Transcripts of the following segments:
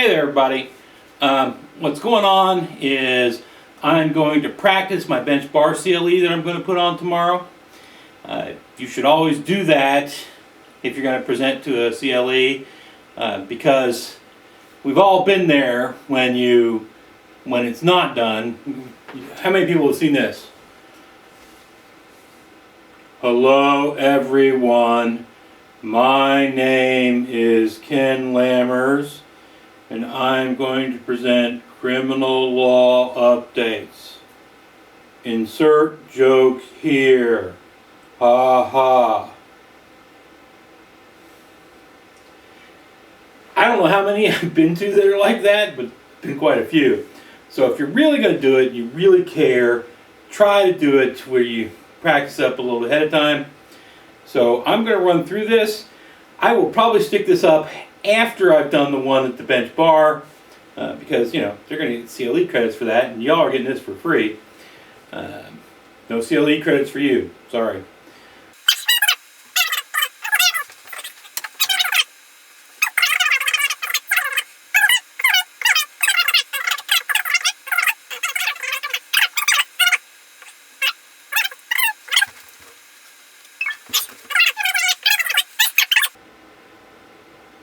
Hey there, everybody. What's going on is I'm going to practice my bench bar CLE that I'm going to put on tomorrow. You should always do that if you're going to present to a CLE because we've all been there when it's not done. How many people have seen this? Hello, everyone. My name is Ken Lammers, and I'm going to present criminal law updates. Insert joke here. Ha ha. I don't know how many I've been to that are like that, but been quite a few. So if you're really going to do it, you really care, try to do it where you practice up a little ahead of time. So I'm going to run through this. I will probably stick this up after I've done the one at the bench bar because, you know, they're going to get CLE credits for that, and y'all are getting this for free. No CLE credits for you. Sorry.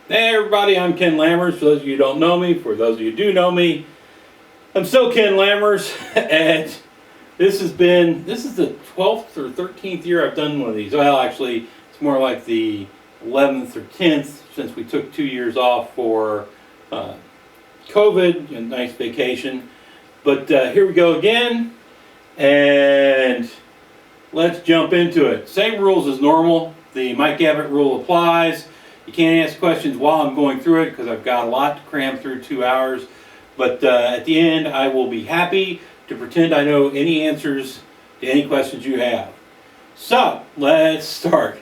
Hey everybody, I'm Ken Lammers. For those of you who don't know me, for those of you who do know me, I'm still Ken Lammers, and this is the 12th or 13th year I've done one of these. Well, actually, it's more like the 11th or 10th since we took 2 years off for COVID, a nice vacation. But here we go again, and let's jump into it. Same rules as normal. The Mike Abbott rule applies. You can't ask questions while I'm going through it because I've got a lot to cram through 2 hours. But at the end, I will be happy to pretend I know any answers to any questions you have. So, let's start.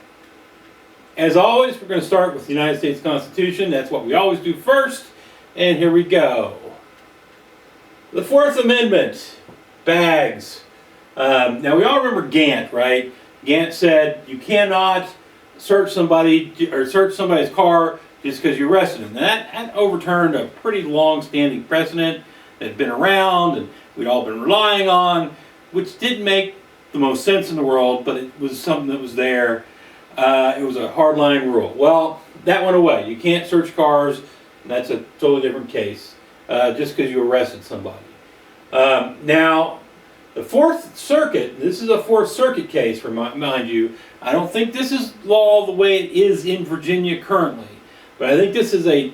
As always, we're going to start with the United States Constitution. That's what we always do first. And here we go. The Fourth Amendment, bags. Now, we all remember Gantt, right? Gantt said you cannot search somebody or search somebody's car just because you arrested them. That overturned a pretty long-standing precedent that had been around and we'd all been relying on, which didn't make the most sense in the world, but it was something that was there. It was a hardline rule. Well, that went away. You can't search cars, and that's a totally different case, just because you arrested somebody. Now, the Fourth Circuit, this is a Fourth Circuit case, mind you. I don't think this is law the way it is in Virginia currently, but I think this is this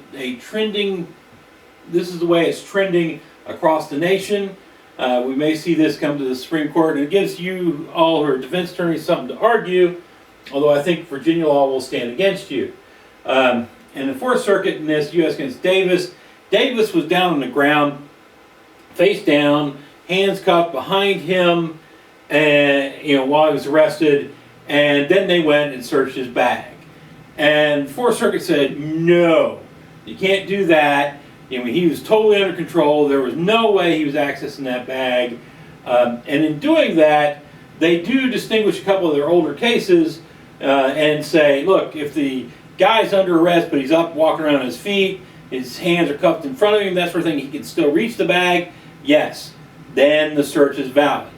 is the way it's trending across the nation. We may see this come to the Supreme Court, and it gives you all who are defense attorneys something to argue, although I think Virginia law will stand against you. In the Fourth Circuit in this, U.S. against Davis, Davis was down on the ground, face down, hands cuffed behind him, and while he was arrested, and then they went and searched his bag. And the Fourth Circuit said, no, you can't do that. He was totally under control. There was no way he was accessing that bag. And in doing that, they do distinguish a couple of their older cases and say, look, if the guy's under arrest, but he's up walking around on his feet, his hands are cuffed in front of him, that sort of thing, he can still reach the bag, yes, then the search is valid.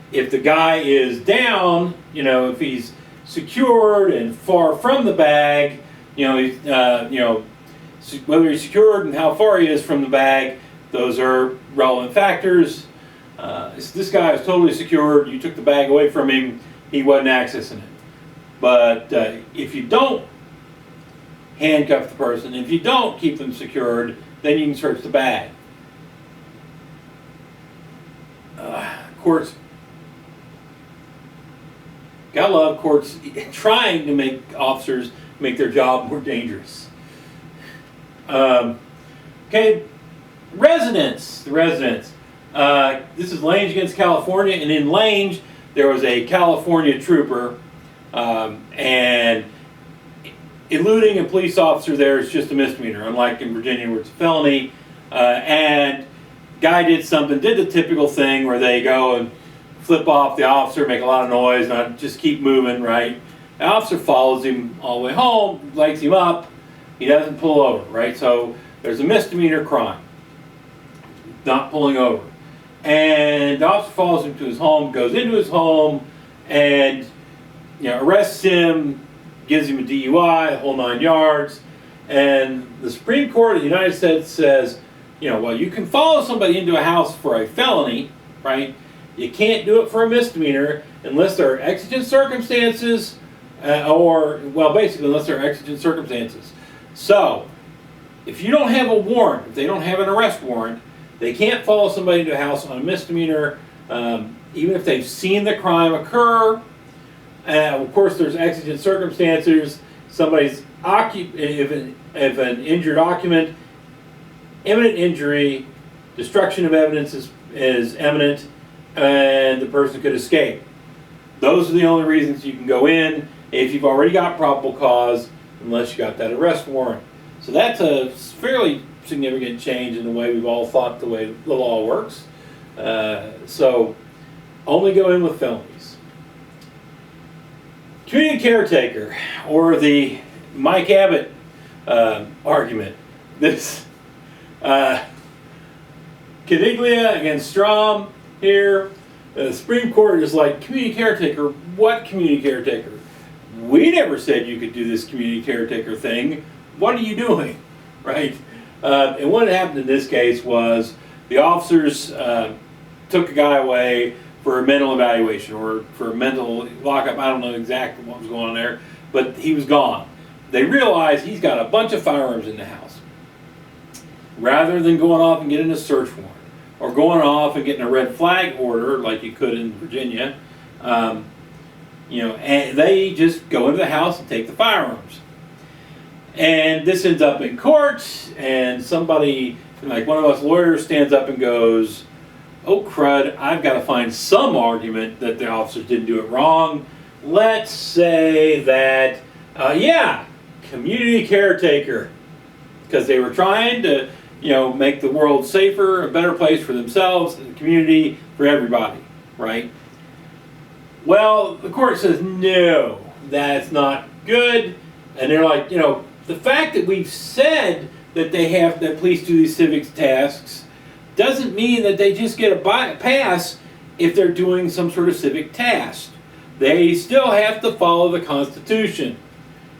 If the guy is down, if he's secured and far from the bag, whether he's secured and how far he is from the bag, those are relevant factors. This guy is totally secured. You took the bag away from him. He wasn't accessing it. But if you don't handcuff the person, if you don't keep them secured, then you can search the bag. Courts, gotta love courts trying to make officers make their job more dangerous. Okay, residents. The residents. This is Lange against California, and in Lange there was a California trooper, and eluding a police officer there is just a misdemeanor, unlike in Virginia where it's a felony. And guy did the typical thing where they go and flip off the officer, make a lot of noise, not just keep moving, right? The officer follows him all the way home, lights him up, he doesn't pull over, right? So there's a misdemeanor crime, not pulling over. And the officer follows him to his home, goes into his home, and arrests him, gives him a DUI, the whole 9 yards. And the Supreme Court of the United States says, well, you can follow somebody into a house for a felony, right? You can't do it for a misdemeanor unless there are exigent circumstances, basically unless there are exigent circumstances. So, if you don't have a warrant, if they don't have an arrest warrant, they can't follow somebody into a house on a misdemeanor, even if they've seen the crime occur. Of course, there's exigent circumstances. Somebody's if an injured occupant, imminent injury, destruction of evidence is imminent, and the person could escape. Those are the only reasons you can go in if you've already got probable cause, unless you got that arrest warrant. So that's a fairly significant change in the way we've all thought the way the law works. So only go in with felonies. Community caretaker, or the Mike Abbott argument. This Cadiglia against Strom here. The Supreme Court is like, community caretaker? What community caretaker? We never said you could do this community caretaker thing. What are you doing? Right? And what happened in this case was the officers took a guy away for a mental evaluation or for a mental lockup. I don't know exactly what was going on there, but he was gone. They realized he's got a bunch of firearms in the house. Rather than going off and getting a search warrant or going off and getting a red flag order like you could in Virginia, and they just go into the house and take the firearms. And this ends up in court, and somebody, like one of us lawyers, stands up and goes, oh crud, I've got to find some argument that the officers didn't do it wrong. Let's say that, community caretaker, because they were trying to, make the world safer, a better place for themselves, and the community, for everybody, right? Well, the court says, no, that's not good. And they're like, the fact that we've said that that police do these civic tasks doesn't mean that they just get a pass if they're doing some sort of civic task. They still have to follow the Constitution.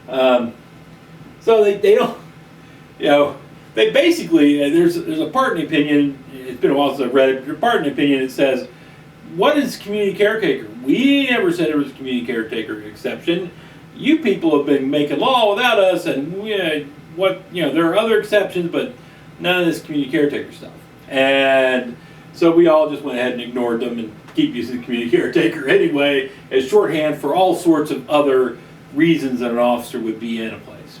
So they don't, they basically, there's a part in the opinion, it's been a while since I've read it, but a part in the opinion it says, what is community caretaker? We never said there was a community caretaker exception. You people have been making law without us, and there are other exceptions, but none of this community caretaker stuff. And so we all just went ahead and ignored them and keep using the community caretaker anyway as shorthand for all sorts of other reasons that an officer would be in a place.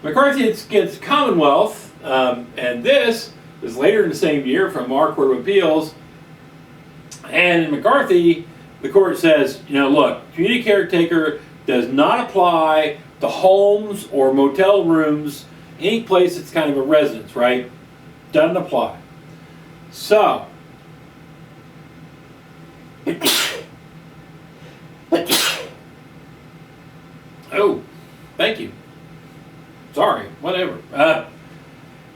McCarthy against Commonwealth, and this is later in the same year from our Court of Appeals. And in McCarthy, the court says, look, community caretaker does not apply to homes or motel rooms, any place that's kind of a residence, right? Doesn't apply. So, oh, thank you. Sorry, whatever.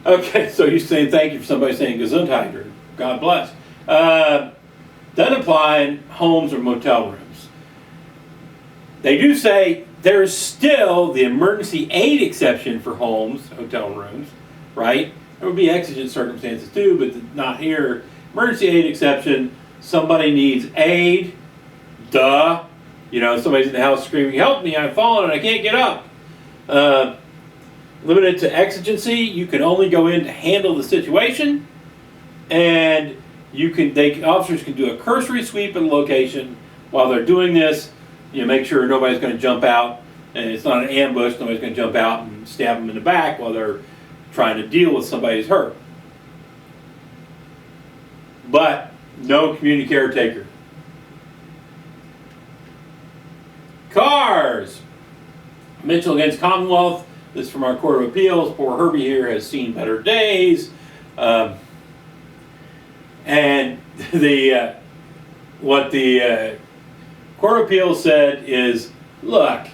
Okay, so you're saying thank you for somebody saying Gesundheit or God bless. Doesn't apply in homes or motel rooms. They do say there's still the emergency aid exception for homes, hotel rooms, right? There would be exigent circumstances too, but not here. Emergency aid exception, somebody needs aid, duh. Somebody's in the house screaming, help me, I've fallen and I can't get up. Limited to exigency, you can only go in to handle the situation, and officers can do a cursory sweep of the location while they're doing this. Make sure nobody's going to jump out, and it's not an ambush. Nobody's going to jump out and stab them in the back while they're trying to deal with somebody who's hurt. But no community caretaker. Cars. Mitchell against Commonwealth. This is from our Court of Appeals. Poor Herbie here has seen better days. And what the Court of Appeals said is, look,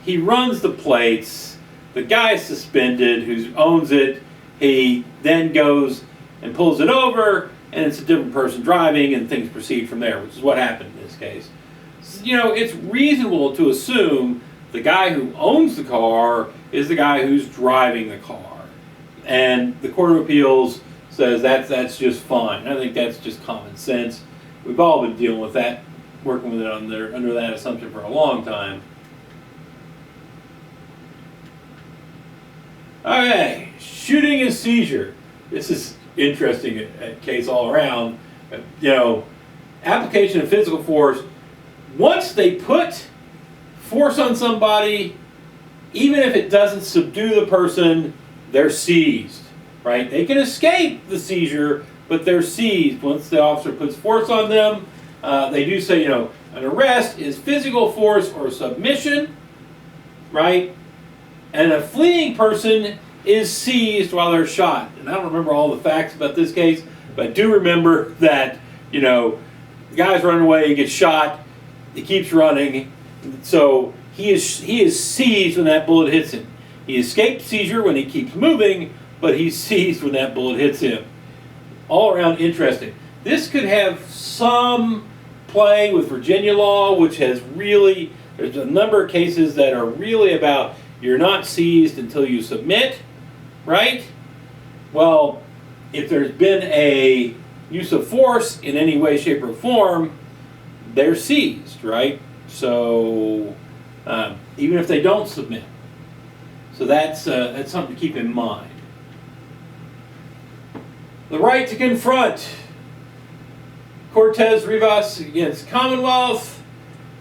he runs the plates, the guy's suspended who owns it, He then goes and pulls it over, and it's a different person driving, and things proceed from there, which is what happened in this case. It's reasonable to assume the guy who owns the car is the guy who's driving the car. And the Court of Appeals says that's just fine. I think that's just common sense. We've all been dealing with that, working with it under that assumption for a long time. Okay, shooting and seizure. This is interesting case all around. Application of physical force. Once they put force on somebody, even if it doesn't subdue the person, they're seized, right? They can escape the seizure, but they're seized. Once the officer puts force on them, they do say, an arrest is physical force or submission, right? And a fleeing person is seized while they're shot. And I don't remember all the facts about this case, but I do remember that, the guy's running away, he gets shot, he keeps running, so he is seized when that bullet hits him. He escaped seizure when he keeps moving, but he's seized when that bullet hits him. All around interesting. This could have some play with Virginia law, which has really, there's a number of cases that are really about you're not seized until you submit, right? Well, if there's been a use of force in any way, shape, or form, they're seized, right? So even if they don't submit. So that's something to keep in mind. The right to confront. Cortez Rivas against Commonwealth.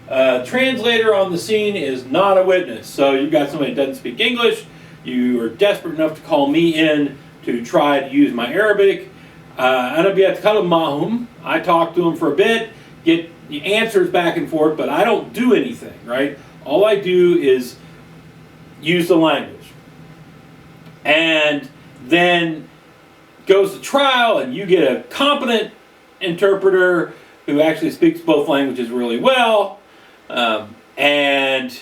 Translator on the scene is not a witness. So you've got somebody that doesn't speak English. You are desperate enough to call me in to try to use my Arabic. Ana biatkalam mahum. I talk to him for a bit, get the answers back and forth, but I don't do anything, right? All I do is use the language. And then goes to trial, and you get a competent interpreter who actually speaks both languages really well, and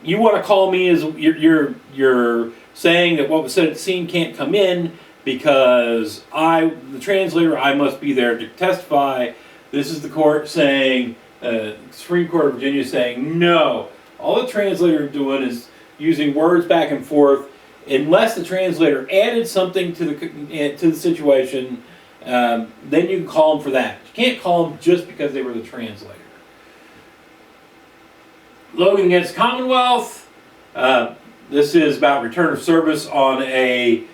you want to call me as you're saying that what was said at the scene can't come in because the translator, I must be there to testify. This is the court saying, Supreme Court of Virginia saying, no, all the translator is doing is using words back and forth. Unless the translator added something to the situation, then you can call them for that. You can't call them just because they were the translator. Logan against Commonwealth. This is about return of service on I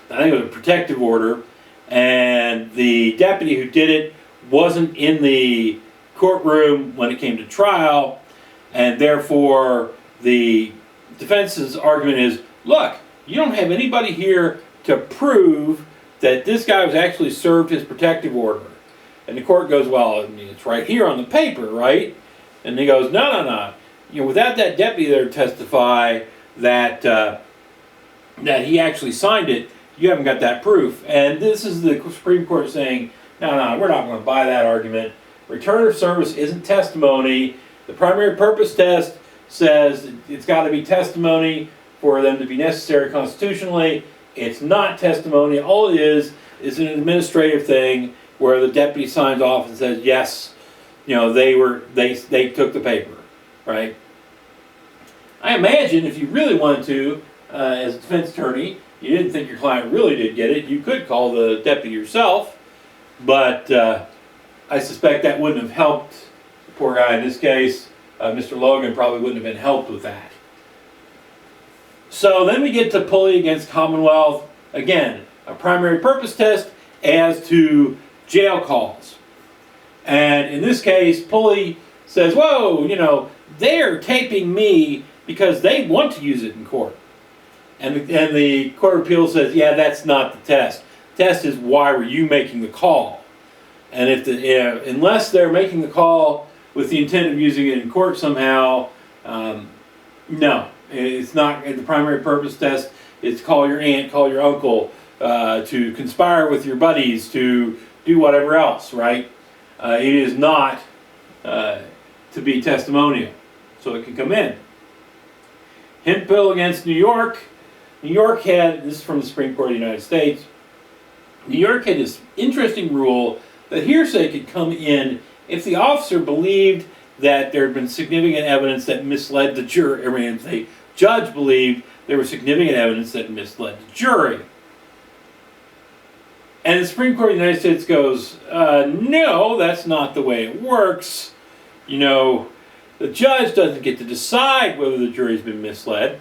think it was a protective order, and the deputy who did it wasn't in the courtroom when it came to trial, and therefore the defense's argument is, look, you don't have anybody here to prove that this guy was actually served his protective order. And the court goes, well, I mean, it's right here on the paper, right? And he goes, no. Without that deputy there to testify that that he actually signed it, you haven't got that proof. And this is the Supreme Court saying, no, we're not going to buy that argument. Return of service isn't testimony. The primary purpose test says it's got to be testimony for them to be necessary constitutionally. It's not testimony. All it is an administrative thing where the deputy signs off and says, yes, they took the paper, right? I imagine if you really wanted to, as a defense attorney, you didn't think your client really did get it, you could call the deputy yourself, but I suspect that wouldn't have helped the poor guy in this case. Mr. Logan probably wouldn't have been helped with that. So then we get to Pulley against Commonwealth. Again, a primary purpose test as to jail calls. And in this case, Pulley says, whoa, they're taping me because they want to use it in court. And the Court of Appeals says, yeah, that's not the test. The test is, why were you making the call? And unless they're making the call with the intent of using it in court somehow, no, it's not the primary purpose test. It's call your aunt, call your uncle, to conspire with your buddies, to do whatever else, right? It is not to be testimonial, so it can come in. Hemphill against New York. New York had, this is from the Supreme Court of the United States, New York had this interesting rule that hearsay could come in if the officer believed that there had been significant evidence that misled the jury, or if the judge believed there was significant evidence that misled the jury. And the Supreme Court of the United States goes, no, that's not the way it works. You know, the judge doesn't get to decide whether the jury's been misled.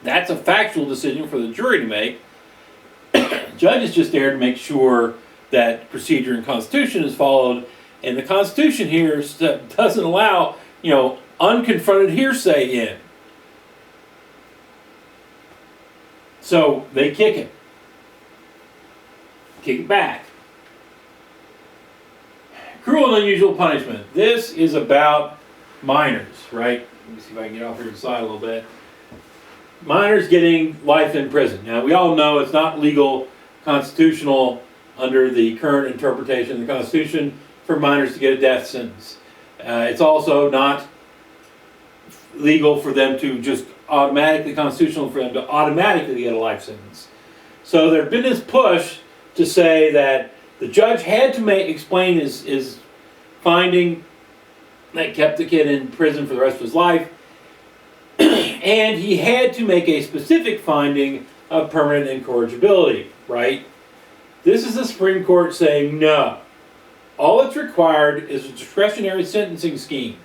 That's a factual decision for the jury to make. The judge is just there to make sure that procedure and Constitution is followed. And the Constitution here doesn't allow, you know, unconfronted hearsay in. So they kick it. Kick it back. Cruel and unusual punishment. This is about minors, right? Let me see if I can get off here to the side a little bit. Minors getting life in prison. Now, we all know it's not legal, constitutional, under the current interpretation of the Constitution for minors to get a death sentence. It's also not legal for them to just automatically, constitutional for them to automatically get a life sentence. So there's been this push to say that the judge had to explain his finding that kept the kid in prison for the rest of his life, and he had to make a specific finding of permanent incorrigibility, right? This is the Supreme Court saying no. All that's required is a discretionary sentencing scheme.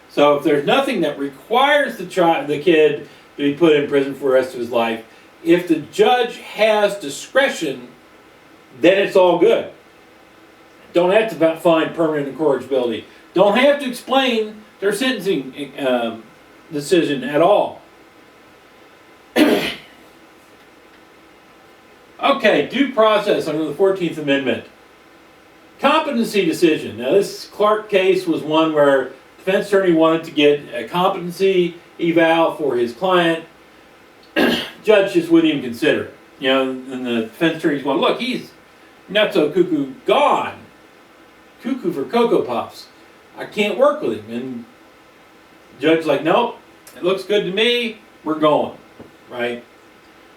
So if there's nothing that requires the kid to be put in prison for the rest of his life, if the judge has discretion, then it's all good. Don't have to find permanent incorrigibility. Don't have to explain their sentencing decision at all. Okay, due process under the 14th Amendment. Competency decision. Now this Clark case was one where the defense attorney wanted to get a competency eval for his client. Judge just wouldn't even consider it. You know, and the defense attorney's going, look, he's not so cuckoo gone. Cuckoo for Cocoa Puffs. I can't work with him. And the judge's like, nope, it looks good to me, we're going, right?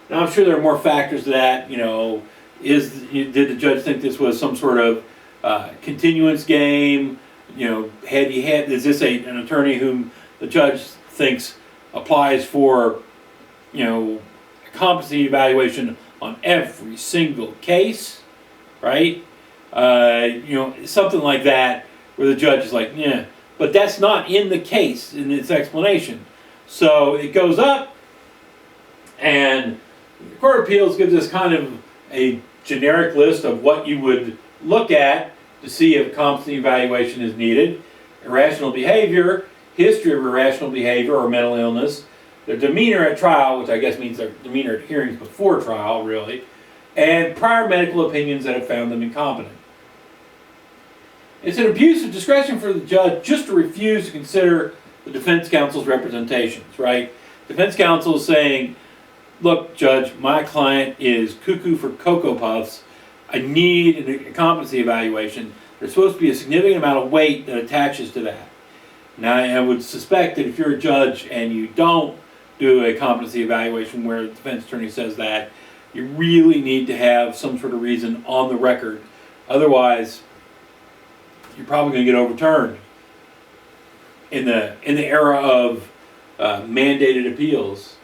Now I'm sure there are more factors to that. You know, did the judge think this was some sort of continuance game? You know, is this an attorney whom the judge thinks applies for, you know, a competency evaluation on every single case, right? You know, something like that, where the judge is like, yeah, but that's not in the case in its explanation. So it goes up, and the Court of Appeals gives us kind of a generic list of what you would look at to see if competency evaluation is needed. Irrational behavior, history of irrational behavior or mental illness, their demeanor at trial, which I guess means their demeanor at hearings before trial, really, and prior medical opinions that have found them incompetent. It's an abuse of discretion for the judge just to refuse to consider the defense counsel's representations, right? Defense counsel is saying, look, judge, my client is cuckoo for Cocoa Puffs. I need a competency evaluation. There's supposed to be a significant amount of weight that attaches to that. Now, I would suspect that if you're a judge and you don't do a competency evaluation where the defense attorney says that, you really need to have some sort of reason on the record. Otherwise, you're probably going to get overturned. In the era of mandated appeals,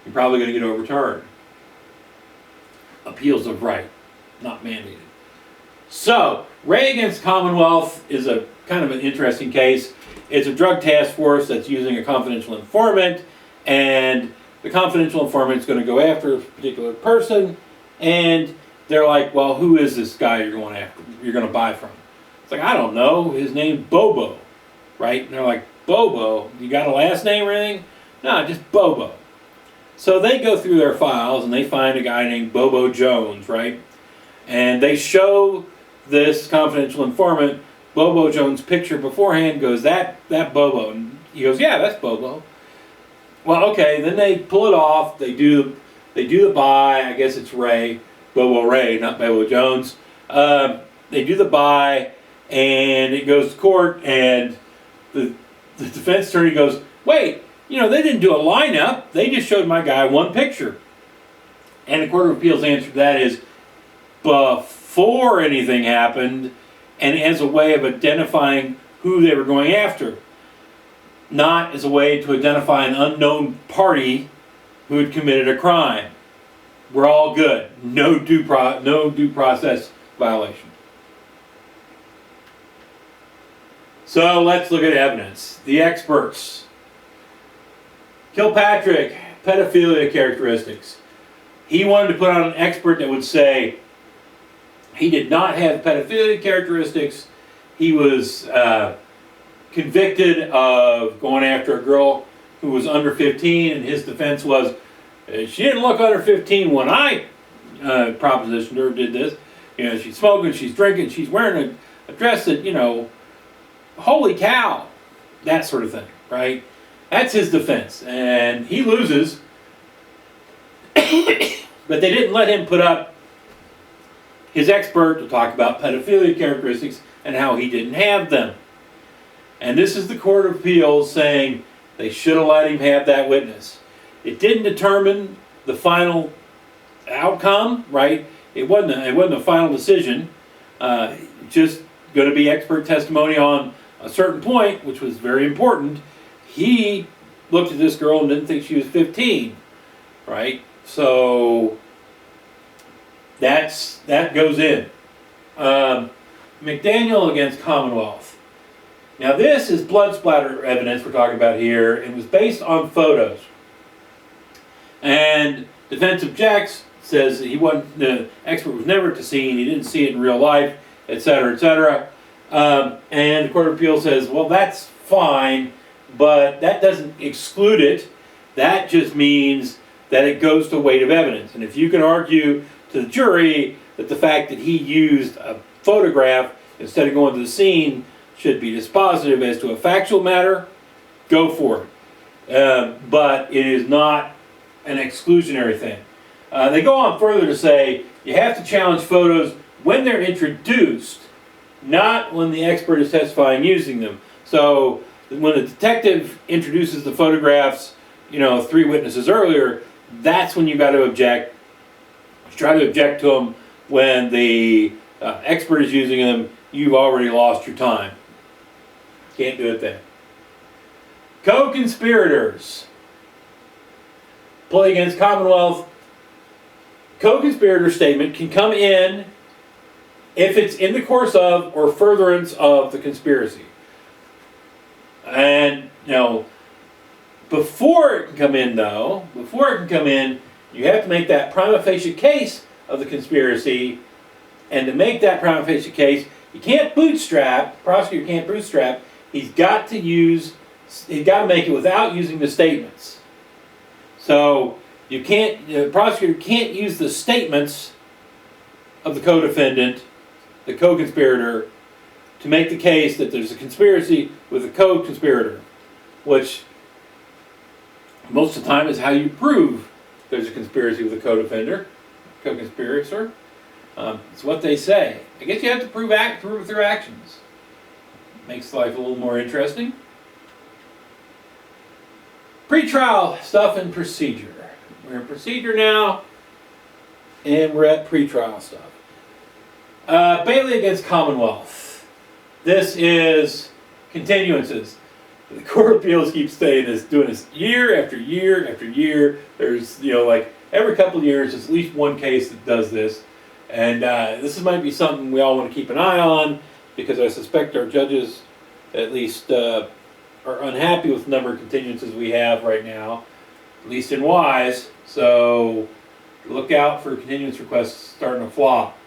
you're probably going to get overturned. Appeals of right, not mandated. So, Ray against Commonwealth is a kind of an interesting case. It's a drug task force that's using a confidential informant, and the confidential informant is going to go after a particular person, and they're like, well, who is this guy you're going after, you're going to buy from? It's like, I don't know, his name's Bobo, right? And they're like, Bobo? You got a last name or anything? No, just Bobo. So they go through their files and they find a guy named Bobo Jones, right? And they show this confidential informant Bobo Jones' picture beforehand, goes, that Bobo. And he goes, yeah, that's Bobo. Well, okay, then they pull it off, they do the buy, I guess it's Ray, Bobo Ray, not Bobo Jones. They do the buy, and it goes to court, and the defense attorney goes, wait, they didn't do a lineup. They just showed my guy one picture. And the Court of Appeals answer to that is before anything happened and as a way of identifying who they were going after. Not as a way to identify an unknown party who had committed a crime. We're all good. No due process violation. So let's look at evidence. The experts. Kilpatrick, pedophilia characteristics. He wanted to put on an expert that would say he did not have pedophilia characteristics. He was convicted of going after a girl who was under 15, and his defense was, she didn't look under 15 when I propositioned her, did this. She's smoking, she's drinking, she's wearing a dress that, holy cow, that sort of thing, right? That's his defense, and he loses. But they didn't let him put up his expert to talk about pedophilia characteristics and how he didn't have them. And this is the Court of Appeals saying they should have let him have that witness. It didn't determine the final outcome, right? It wasn't a final decision. Just going to be expert testimony on a certain point, which was very important. He looked at this girl and didn't think she was 15, right? So that goes in. McDaniel against Commonwealth. Now this is blood splatter evidence we're talking about here. It was based on photos. And defense objects, says that the expert was never at the scene, he didn't see it in real life, etc., etc. And the Court of Appeals says, well, that's fine, but that doesn't exclude it. That just means that it goes to weight of evidence. And if you can argue to the jury that the fact that he used a photograph instead of going to the scene should be dispositive as to a factual matter, go for it. But it is not an exclusionary thing. They go on further to say you have to challenge photos when they're introduced, not when the expert is testifying using them. So when the detective introduces the photographs, 3 witnesses earlier, that's when you got to object. Try to object to them when the expert is using them. You've already lost your time. Can't do it then. Co-conspirators. Play against Commonwealth. Co-conspirator statement can come in if it's in the course of or furtherance of the conspiracy. And, before it can come in, you have to make that prima facie case of the conspiracy. And to make that prima facie case, you can't bootstrap, the prosecutor can't bootstrap, he's got to make it without using the statements. So the prosecutor can't use the statements of the co-defendant, the co-conspirator, to make the case that there's a conspiracy with a co-conspirator, which most of the time is how you prove there's a conspiracy with a co-defender, co-conspirator. It's what they say. I guess you have to prove it through actions. Makes life a little more interesting. Pre-trial stuff and procedure. We're in procedure now, and we're at pre-trial stuff. Bailey against Commonwealth. This is continuances. The Court of Appeals keeps saying this, doing this year after year after year. There's, every couple of years, there's at least one case that does this. And this might be something we all want to keep an eye on, because I suspect our judges, at least, are unhappy with the number of continuances we have right now, at least in Wise. So look out for continuance requests starting to flop.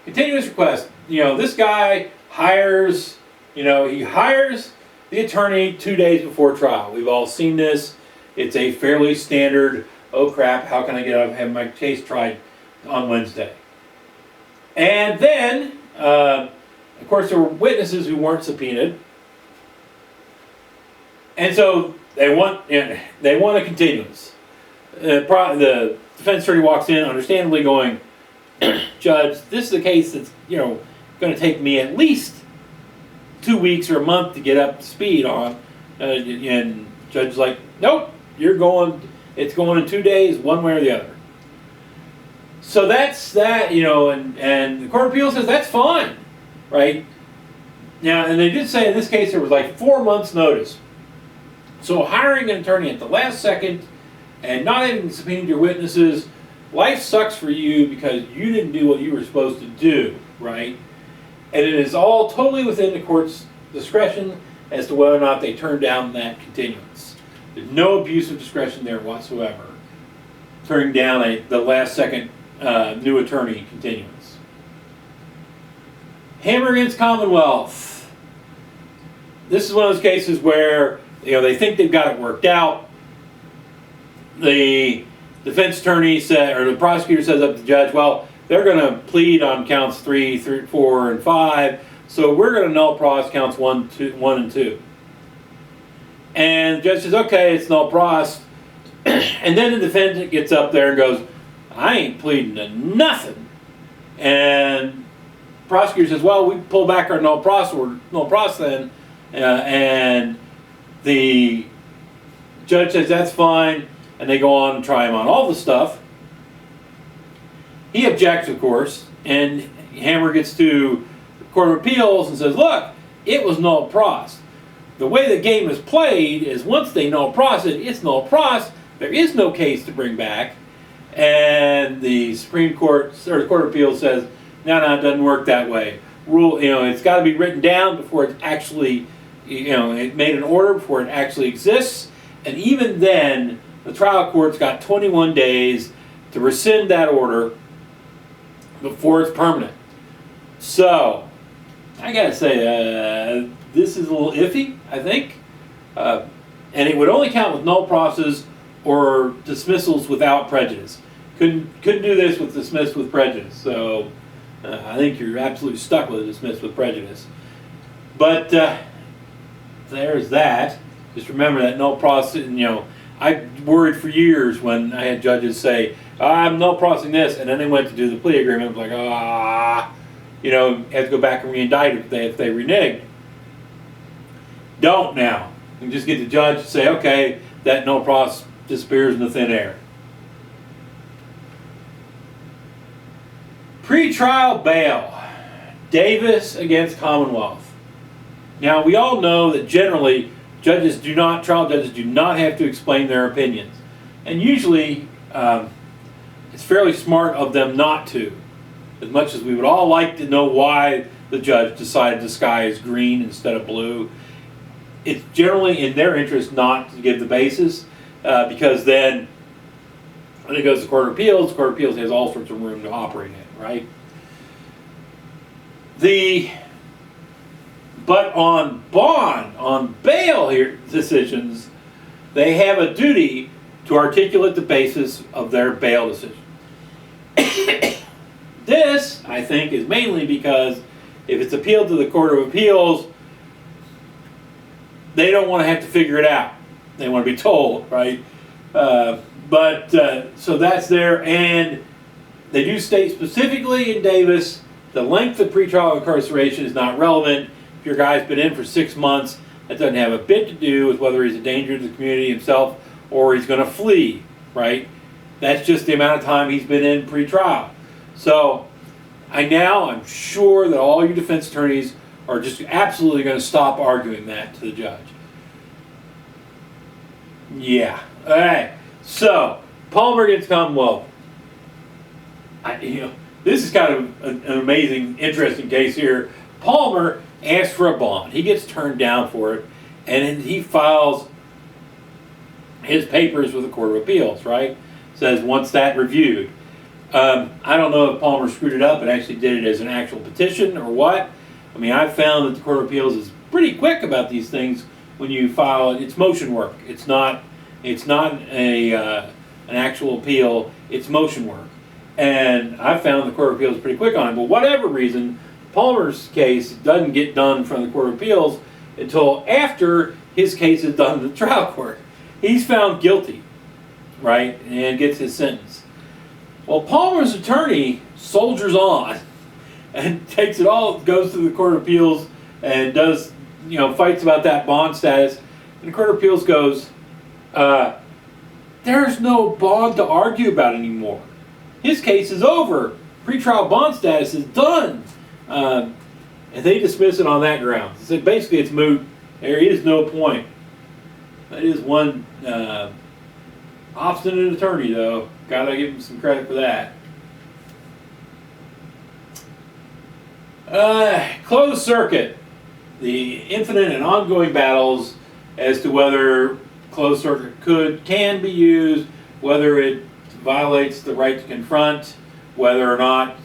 Continuance request. This guy hires, he hires the attorney 2 days before trial. We've all seen this. It's a fairly standard, oh crap, how can I have my case tried on Wednesday? And then, of course, there were witnesses who weren't subpoenaed. And so they want a continuance. The defense attorney walks in, understandably going, Judge, this is a case that's, going to take me at least 2 weeks or a month to get up to speed on. And judge is like, nope, it's going in 2 days, one way or the other. So that's that, and the Court of Appeals says that's fine, right? Now, and they did say in this case there was like 4 months notice. So hiring an attorney at the last second and not having subpoenaed your witnesses, life sucks for you because you didn't do what you were supposed to do, right? And it is all totally within the court's discretion as to whether or not they turn down that continuance. There's no abuse of discretion there whatsoever, turning down the last second new attorney continuance. Hammer against Commonwealth. This is one of those cases where they think they've got it worked out. The defense attorney said, or the prosecutor says up to the judge, well, they're going to plead on counts 3, 4, and 5, so we're going to null pros counts 1 and 2. And the judge says, okay, it's null pros. And then the defendant gets up there and goes, I ain't pleading to nothing. And the prosecutor says, well, we pull back our null pros then. And the judge says, that's fine. And they go on and try him on all the stuff. He objects, of course, and Hammer gets to the Court of Appeals and says, look, it was null pros. The way the game is played is once they null pros it, it's null pros. There is no case to bring back. And the Supreme Court, or the Court of Appeals says, no, it doesn't work that way. It's got to be written down before it's actually, it made an order before it actually exists. And even then, the trial court's got 21 days to rescind that order before it's permanent. So, I gotta say, this is a little iffy, I think. And it would only count with null process or dismissals without prejudice. Couldn't do this with dismissed with prejudice. So, I think you're absolutely stuck with a dismissed with prejudice. But, there's that. Just remember that null process, I worried for years when I had judges say, I'm null processing this, and then they went to do the plea agreement. I was like, have to go back and re-indict if they reneged. Don't now. You can just get the judge to say, okay, that null process disappears into thin air. Pre-trial bail. Davis against Commonwealth. Now, we all know that generally trial judges do not have to explain their opinions. And usually, it's fairly smart of them not to. As much as we would all like to know why the judge decided the sky is green instead of blue, it's generally in their interest not to give the basis, because then when it goes to the Court of Appeals, the Court of Appeals has all sorts of room to operate in, right? But on bond, on bail decisions, they have a duty to articulate the basis of their bail decision. This, I think, is mainly because if it's appealed to the Court of Appeals, they don't want to have to figure it out. They want to be told, right? So that's there, and they do state specifically in Davis, the length of pretrial incarceration is not relevant. If your guy's been in for 6 months, that doesn't have a bit to do with whether he's a danger to the community himself or he's going to flee, right? That's just the amount of time he's been in pre-trial. So I'm sure that all your defense attorneys are just absolutely going to stop arguing that to the judge. Yeah. All right. So Palmer against Commonwealth. This is kind of an amazing, interesting case here. Palmer asks for a bond. He gets turned down for it, and then he files his papers with the Court of Appeals, right? Says, wants that reviewed. I don't know if Palmer screwed it up and actually did it as an actual petition or what. I mean, I've found that the Court of Appeals is pretty quick about these things when you file it. It's motion work. It's not an actual appeal. It's motion work. And I've found the Court of Appeals pretty quick on it. But whatever reason, Palmer's case doesn't get done from the Court of Appeals until after his case is done in the trial court. He's found guilty, right, and gets his sentence. Well, Palmer's attorney soldiers on and takes it all, goes to the Court of Appeals and does, fights about that bond status. And the Court of Appeals goes, there's no bond to argue about anymore. His case is over. Pretrial bond status is done. And they dismiss it on that ground. So basically it's moot. There is no point. That is one obstinate attorney, though. Gotta give him some credit for that. Closed circuit. The infinite and ongoing battles as to whether closed circuit can be used, whether it violates the right to confront, whether or not,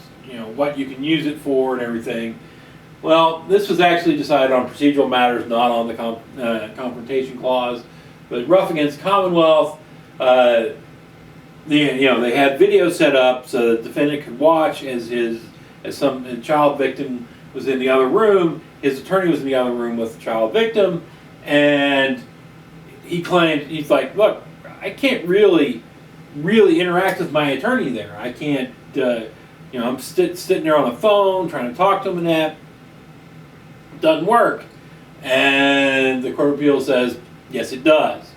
what you can use it for and everything. Well, this was actually decided on procedural matters, not on the confrontation clause. But Ruff against Commonwealth, they had video set up so the defendant could watch as some child victim was in the other room. His attorney was in the other room with the child victim, and he claimed, he's like, look, I can't really interact with my attorney there. I can't, I'm sitting there on the phone trying to talk to him and that. Doesn't work. And the Court of Appeals says, yes, it does.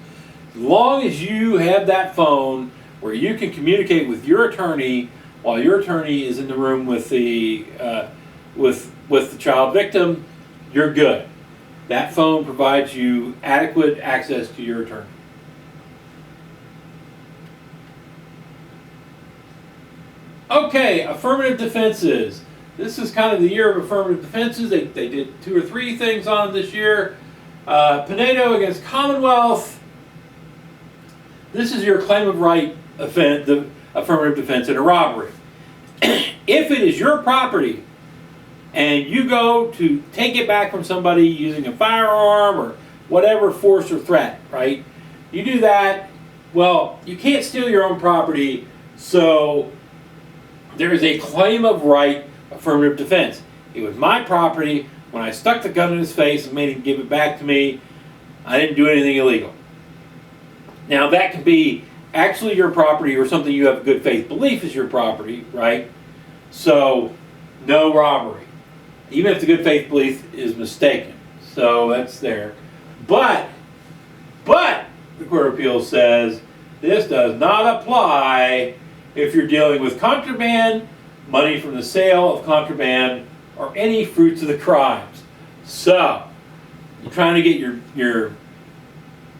As long as you have that phone where you can communicate with your attorney while your attorney is in the room with the child victim, you're good. That phone provides you adequate access to your attorney. Okay, affirmative defenses. This is kind of the year of affirmative defenses. They did 2 or 3 things on this year. Pinedo against Commonwealth. This is your claim of right the affirmative defense in a robbery. If it is your property and you go to take it back from somebody using a firearm or whatever force or threat, right? You do that, well, you can't steal your own property, so there is a claim of right affirmative defense. It was my property. When I stuck the gun in his face and made him give it back to me, I didn't do anything illegal. Now that can be actually your property or something you have a good faith belief is your property, right? So, no robbery. Even if the good faith belief is mistaken. So that's there. But, the Court of Appeals says, this does not apply if you're dealing with contraband, money from the sale of contraband, or any fruits of the crimes. So, you're trying to get your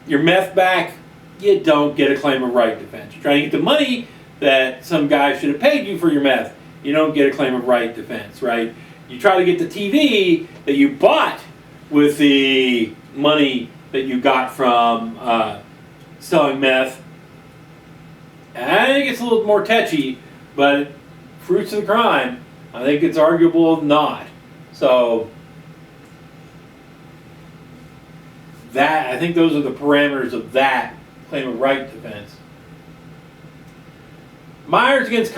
meth back, you don't get a claim of right defense. You're trying to get the money that some guy should have paid you for your meth, you don't get a claim of right defense, right? You try to get the TV that you bought with the money that you got from selling meth. I think it's a little more touchy, but fruits of the crime, I think it's arguable not. So, I think those are the parameters of that claim of right defense. Myers against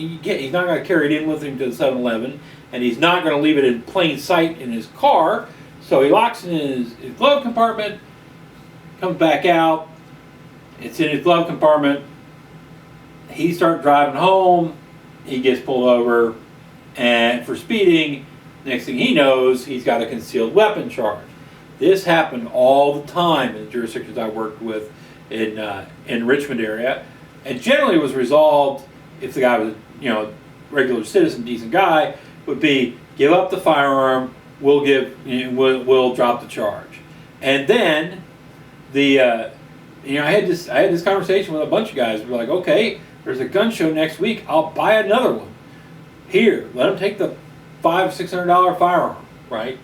he's not going to carry it in with him to the 7-Eleven, and he's not going to leave it in plain sight in his car. So he locks it in his glove compartment, comes back out, it's in his glove compartment. He starts driving home, he gets pulled over and for speeding. Next thing he knows, he's got a concealed weapon charge. This happened all the time in the jurisdictions I worked with in Richmond area, and generally was resolved if the guy was, regular citizen, decent guy, would be give up the firearm, we'll drop the charge. And then I had this conversation with a bunch of guys. We're like, okay, there's a gun show next week. I'll buy another one. Here, let them take the $500-600 firearm, right?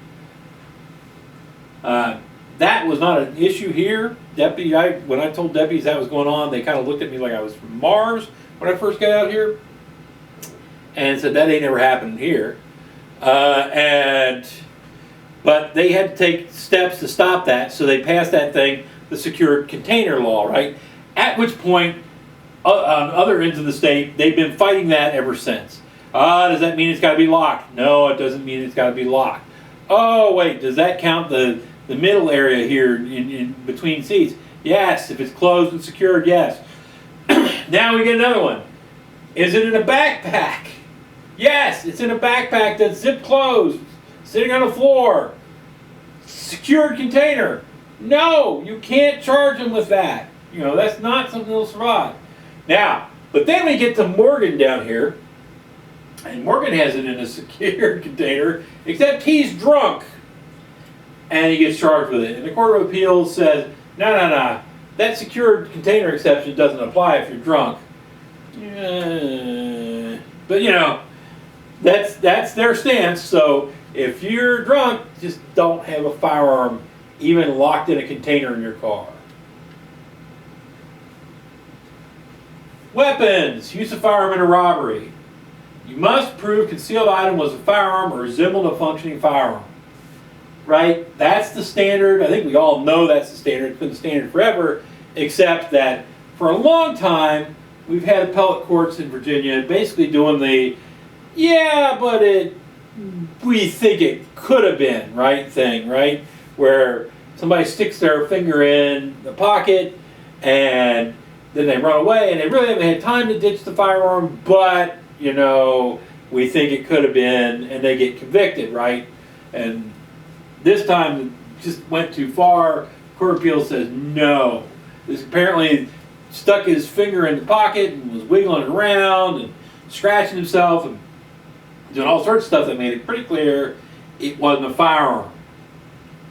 That was not an issue here. When I told deputies that was going on, they kind of looked at me like I was from Mars when I first got out here, and said that ain't never happened here. But they had to take steps to stop that, so they passed that thing, the secured container law, right? At which point, on other ends of the state, they've been fighting that ever since. Does that mean it's got to be locked? No, it doesn't mean it's got to be locked. Oh, wait, does that count the middle area here in between seats? Yes, if it's closed and secured, yes. Now we get another one. Is it in a backpack? Yes, it's in a backpack that's zip closed, sitting on the floor. Secured container. No, you can't charge them with that. That's not something that'll survive. Now, but then we get to Morgan down here, and Morgan has it in a secured container, except he's drunk, and he gets charged with it. And the Court of Appeals says, no, that secured container exception doesn't apply if you're drunk. But that's their stance. So if you're drunk, just don't have a firearm even locked in a container in your car. Weapons. Use of firearm in a robbery. You must prove concealed item was a firearm or resembled a functioning firearm. Right? That's the standard. I think we all know that's the standard. It's been the standard forever, except that for a long time, we've had appellate courts in Virginia basically doing the, but we think it could have been, right thing, right? Where somebody sticks their finger in the pocket and then they run away and they really haven't had time to ditch the firearm, but, we think it could have been, and they get convicted, right? And this time it just went too far. Court of Appeals says no. This apparently stuck his finger in the pocket and was wiggling it around and scratching himself and doing all sorts of stuff that made it pretty clear it wasn't a firearm.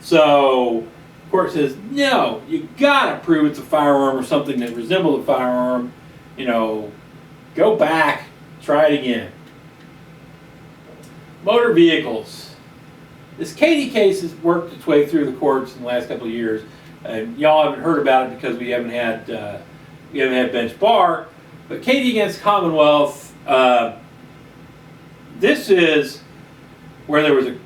So the court says, no, you gotta prove it's a firearm or something that resembles a firearm. Go back, try it again. Motor vehicles. This Katie case has worked its way through the courts in the last couple of years. And y'all haven't heard about it because we haven't had bench bar. But Katie against Commonwealth, this is where there was a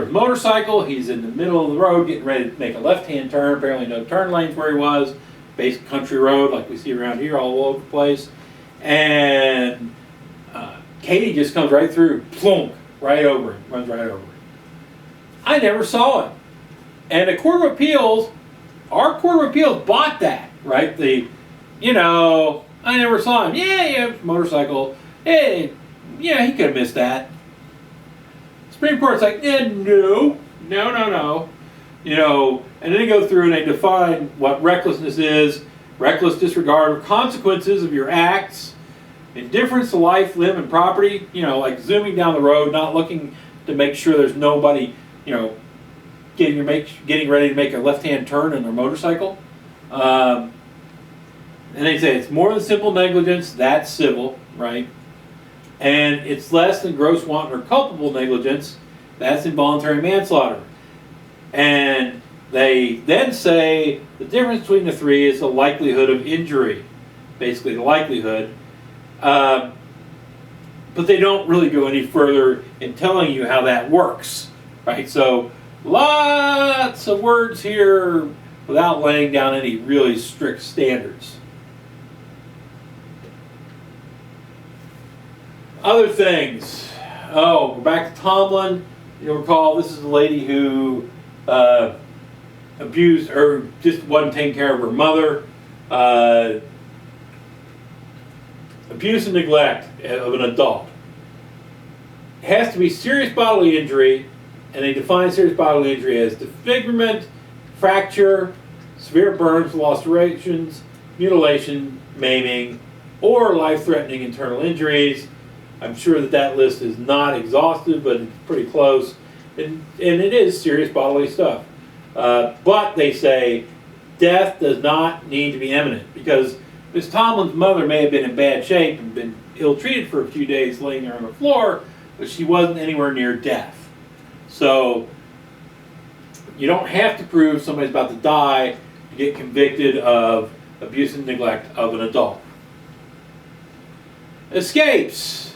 motorcycle. He's in the middle of the road getting ready to make a left-hand turn. Apparently no turn lanes where he was. Basic country road like we see around here all over the place. And Katie just comes right through, plunk, right over it, runs right over it. I never saw it. And the Court of Appeals, our Court of Appeals bought that, right? I never saw him. Yeah, motorcycle. Hey, he could have missed that. Supreme Court's like, no. And then they go through and they define what recklessness is. Reckless disregard of consequences of your acts. Indifference to life, limb, and property. Like zooming down the road, not looking to make sure there's nobody, getting ready to make a left-hand turn in their motorcycle. And they say it's more than simple negligence, that's civil, right? And it's less than gross wanton or culpable negligence, that's involuntary manslaughter. And they then say the difference between the three is the likelihood of injury, basically the likelihood. But they don't really go any further in telling you how that works, right? So lots of words here without laying down any really strict standards. Other things. Oh, we're back to Tomlin. You'll recall this is a lady who abused or just wasn't taking care of her mother. Abuse and neglect of an adult. It has to be serious bodily injury, and they define serious bodily injury as disfigurement, fracture, severe burns, lacerations, mutilation, maiming, or life-threatening internal injuries. I'm sure that list is not exhaustive, but it's pretty close. And it is serious bodily stuff. But they say death does not need to be imminent, because Miss Tomlin's mother may have been in bad shape and been ill-treated for a few days laying there on the floor, but she wasn't anywhere near death. So you don't have to prove somebody's about to die to get convicted of abuse and neglect of an adult. Escapes.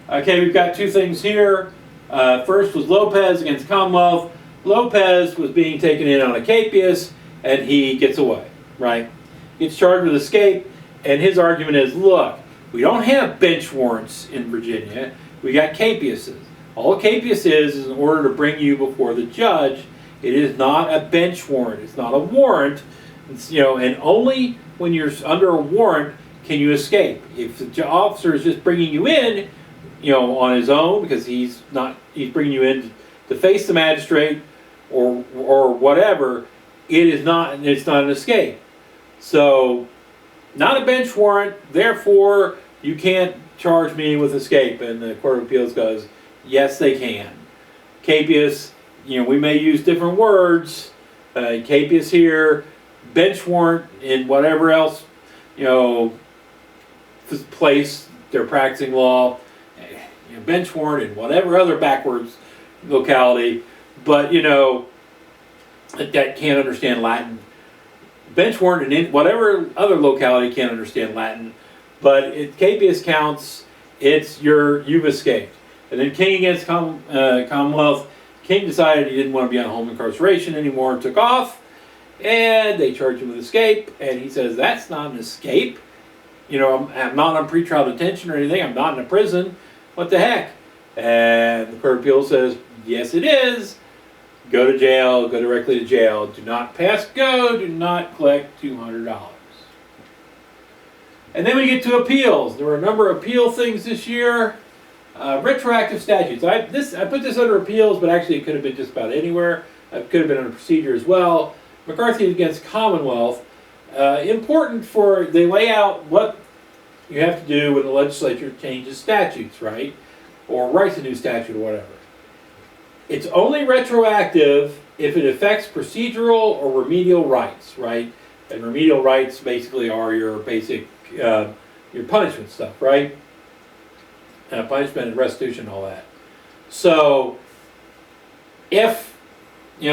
Okay, we've got two things here. First was Lopez against Commonwealth. Lopez was being taken in on a capias, and he gets away, right? Gets charged with escape, and his argument is, look, we don't have bench warrants in Virginia. We got capiases. All a capias is in order to bring you before the judge. It is not a bench warrant. It's not a warrant. It's, and only when you're under a warrant can you escape. If the officer is just bringing you in, on his own, because he's bringing you in to face the magistrate or whatever, it's not an escape. So, not a bench warrant, therefore you can't charge me with escape. And the Court of Appeals goes, yes, they can. Capias, we may use different words. Capias here, bench warrant in whatever else, place they're practicing law. Bench warrant in whatever other backwards locality, but that can't understand Latin. Bench warrant in whatever other locality can't understand Latin, but capias counts. You've escaped. And then King against Commonwealth. King decided he didn't want to be on home incarceration anymore and took off, and they charged him with escape. And he says that's not an escape. I'm not on pretrial detention or anything. I'm not in a prison. What the heck? And the Court of Appeals says, yes, it is. Go to jail. Go directly to jail. Do not pass go. Do not collect $200. And then we get to appeals. There were a number of appeal things this year. Retroactive statutes. I put this under appeals, but actually it could have been just about anywhere. It could have been under procedure as well. McCarthy against Commonwealth. Important they lay out what you have to do when the legislature changes statutes, right? Or writes a new statute or whatever. It's only retroactive if it affects procedural or remedial rights, right? And remedial rights basically are your basic, your punishment stuff, right? Punishment and restitution and all that. So, if the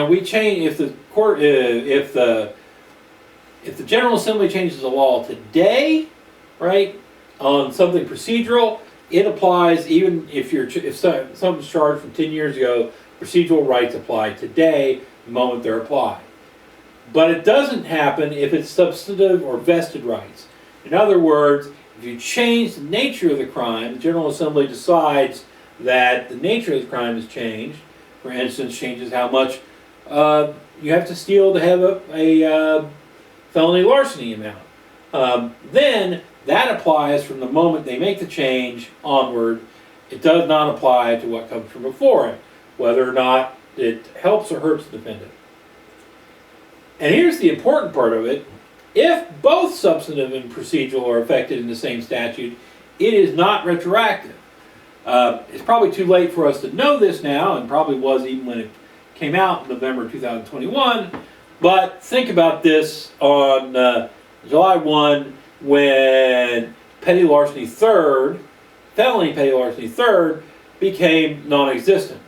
General Assembly changes the law today, right, on something procedural, it applies even if something's charged from 10 years ago. Procedural rights apply today, the moment they're applied. But it doesn't happen if it's substantive or vested rights. In other words, if you change the nature of the crime, the General Assembly decides that the nature of the crime has changed. For instance, changes how much you have to steal to have a felony larceny amount. Then that applies from the moment they make the change onward. It does not apply to what comes from before it, whether or not it helps or hurts the defendant. And here's the important part of it. If both substantive and procedural are affected in the same statute, it is not retroactive. It's probably too late for us to know this now, and probably was even when it came out in November 2021. But think about this on July 1, when petty larceny third, felony petty larceny third, became non-existent.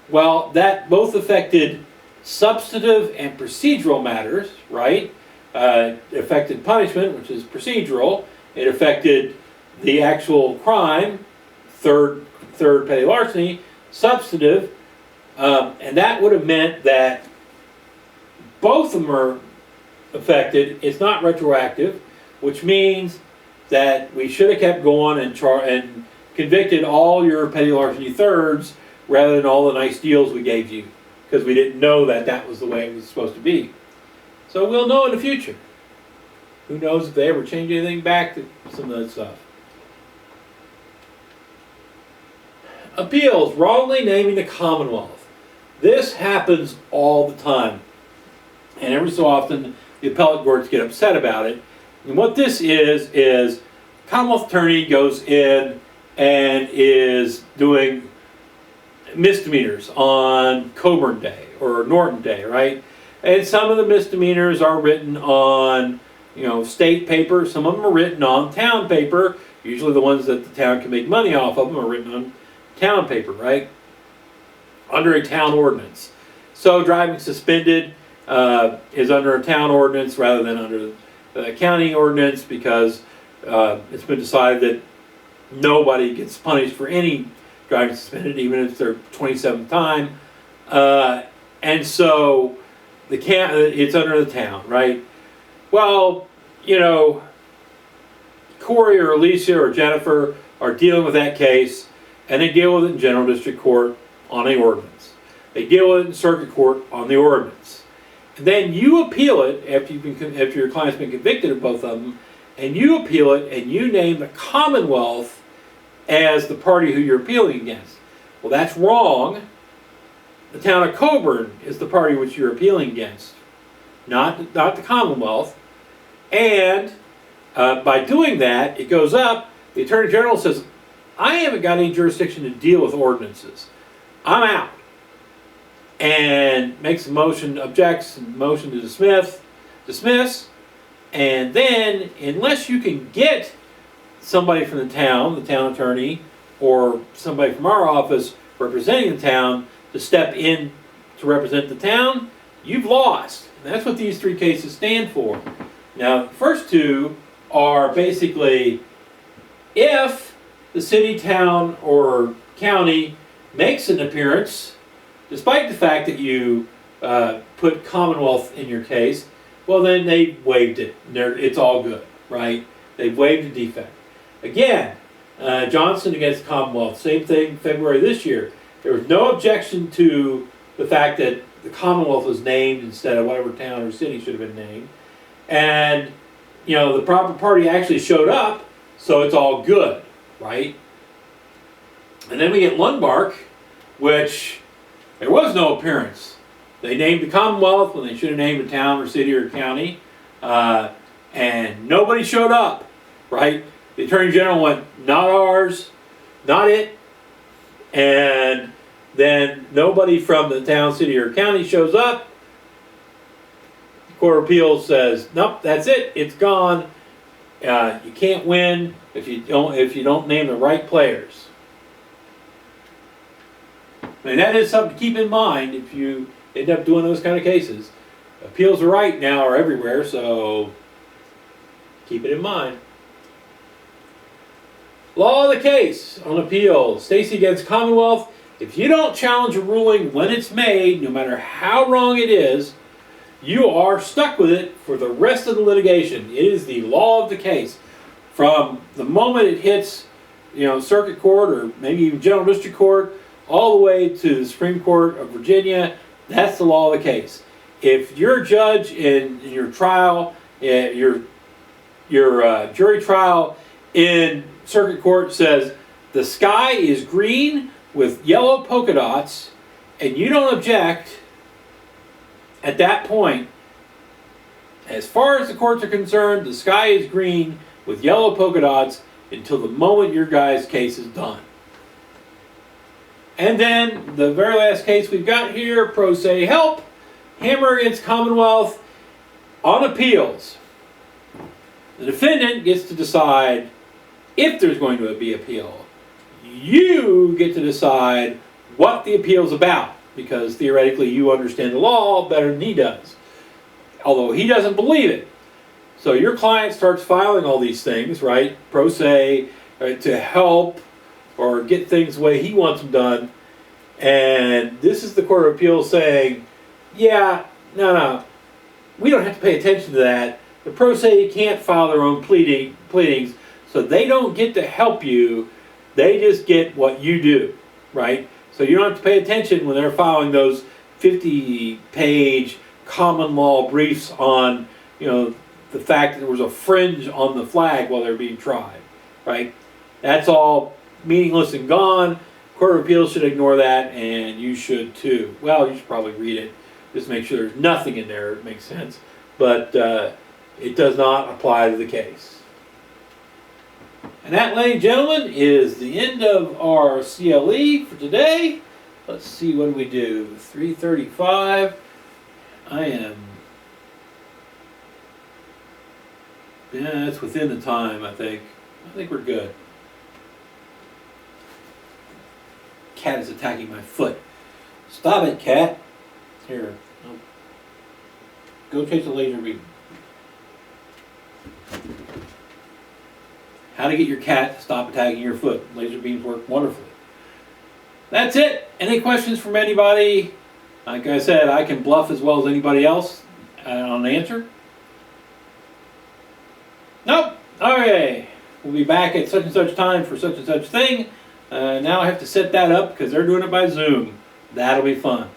Well, that both affected substantive and procedural matters, right? It affected punishment, which is procedural. It affected the actual crime, third petty larceny, substantive, and that would have meant that both of them are affected. It's not retroactive, which means that we should have kept going and convicted all your petty larceny thirds rather than all the nice deals we gave you, because we didn't know that that was the way it was supposed to be. So we'll know in the future. Who knows if they ever change anything back to some of that stuff. Appeals, wrongly naming the Commonwealth. This happens all the time. And every so often, the appellate courts get upset about it. And what this is Commonwealth attorney goes in and is doing misdemeanors on Coburn Day or Norton Day, right? And some of the misdemeanors are written on, state paper. Some of them are written on town paper. Usually the ones that the town can make money off of them are written on town paper, right? Under a town ordinance. So driving suspended is under a town ordinance rather than under the county ordinance, because it's been decided that nobody gets punished for any driving suspended, even if it's their 27th time. And so it's under the town, right? Well, Corey or Alicia or Jennifer are dealing with that case, and they deal with it in General District Court on the ordinance. They deal with it in Circuit Court on the ordinance. And then you appeal it after your client's been convicted of both of them, and you appeal it and you name the Commonwealth as the party who you're appealing against. Well, that's wrong. The town of Coburn is the party which you're appealing against, not the Commonwealth. And by doing that, it goes up. The Attorney General says, I haven't got any jurisdiction to deal with ordinances. I'm out. And makes a motion, objects, and motion to dismiss. And then, unless you can get somebody from the town attorney, or somebody from our office representing the town to step in to represent the town, you've lost. And that's what these three cases stand for. Now, the first two are basically if the city, town, or county makes an appearance, despite the fact that you put Commonwealth in your case, well, then they waived it. It's all good, right? They've waived the defect. Again, Johnson against Commonwealth, same thing February this year. There was no objection to the fact that the Commonwealth was named instead of whatever town or city should have been named. And, the proper party actually showed up, so it's all good, right? And then we get Lundmark, which there was no appearance. They named the Commonwealth when they should have named a town or city or county, and nobody showed up, right? The Attorney General went, not ours, not it, and then nobody from the town, city, or county shows up. The Court of Appeals says, nope, that's it, it's gone. You can't win if you don't name the right players. And that is something to keep in mind if you end up doing those kind of cases. Appeals are right now are everywhere, so keep it in mind. Law of the case on appeal. Stacy against Commonwealth. If you don't challenge a ruling when it's made, no matter how wrong it is, you are stuck with it for the rest of the litigation. It is the law of the case. From the moment it hits, Circuit Court or maybe even General District Court, all the way to the Supreme Court of Virginia, that's the law of the case. If your judge in your trial, your jury trial in Circuit Court says the sky is green with yellow polka dots, and you don't object, at that point, as far as the courts are concerned, the sky is green with yellow polka dots until the moment your guy's case is done. And then the very last case we've got here, pro se help, Hammer against Commonwealth on appeals. The defendant gets to decide if there's going to be appeal. You get to decide what the appeal's about, because theoretically you understand the law better than he does, although he doesn't believe it. So your client starts filing all these things, right, pro se, to help or get things the way he wants them done. And this is the Court of Appeals saying, yeah, no, we don't have to pay attention to that. The pro se can't file their own pleadings, so they don't get to help you They just get what you do, right? So you don't have to pay attention when they're filing those 50-page common law briefs on, the fact that there was a fringe on the flag while they're being tried, right? That's all meaningless and gone. Court of Appeals should ignore that, and you should too. Well, you should probably read it. Just make sure there's nothing in there that makes sense. But it does not apply to the case. And that, ladies and gentlemen, is the end of our CLE for today. Let's see, what do we do? 3:35. Yeah, it's within the time, I think. I think we're good. Cat is attacking my foot. Stop it, cat. Here. Go chase a laser beam. How to get your cat to stop attacking your foot. Laser beams work wonderfully. That's it. Any questions from anybody? Like I said, I can bluff as well as anybody else on an answer. Nope. Okay. We'll be back at such and such time for such and such thing. Now I have to set that up because they're doing it by Zoom. That'll be fun.